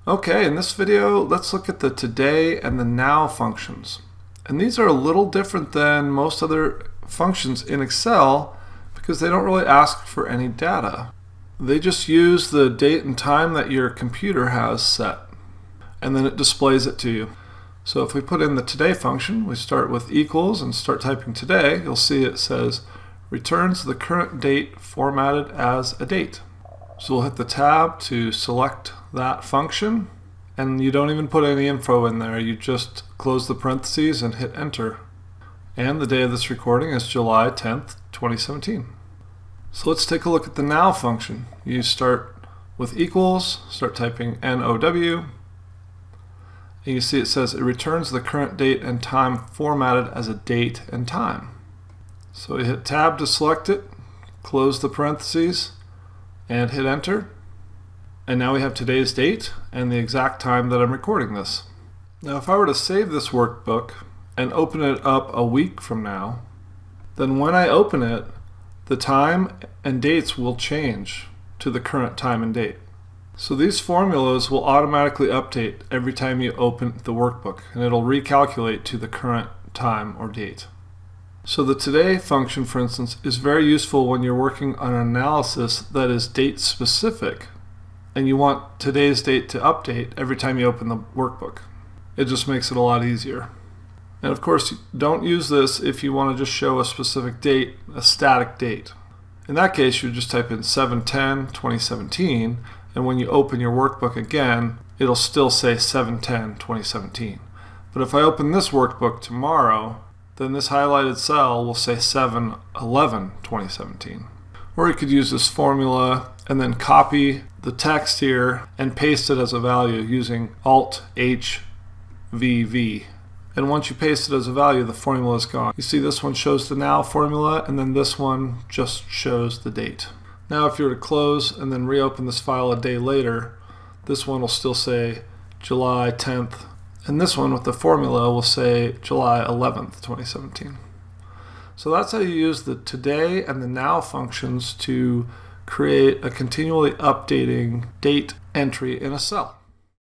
Okay, in this video, let's look at the today and the now functions. And these are a little different than most other functions in Excel because they don't really ask for any data. They just use the date and time that your computer has set, and then it displays it to you. So if we put in the today function, we start with equals and start typing today, you'll see it says returns the current date formatted as a date. So we'll hit the tab to select that function, and you don't even put any info in there. You just close the parentheses and hit enter. And the day of this recording is July 10th, 2017. So let's take a look at the now function. You start with equals, start typing NOW, and you see it says it returns the current date and time formatted as a date and time. So we hit tab to select it, close the parentheses, and hit enter. And now we have today's date and the exact time that I'm recording this. Now if I were to save this workbook and open it up a week from now, then when I open it, the time and dates will change to the current time and date. So these formulas will automatically update every time you open the workbook, and it'll recalculate to the current time or date. So the today function, for instance, is very useful when you're working on an analysis that is date specific and you want today's date to update every time you open the workbook. It just makes it a lot easier. And of course, don't use this if you want to just show a specific date, a static date. In that case, you just type in 7/10/2017, and when you open your workbook again, it'll still say 7/10/2017. But if I open this workbook tomorrow, then this highlighted cell will say 7/11/2017. Or you could use this formula and then copy the text here and paste it as a value using Alt-H-V-V. And once you paste it as a value, the formula is gone. You see this one shows the now formula, and then this one just shows the date. Now if you were to close and then reopen this file a day later, this one will still say July 10th, and this one with the formula will say July 11th, 2017. So that's how you use the today and the now functions to create a continually updating date entry in a cell.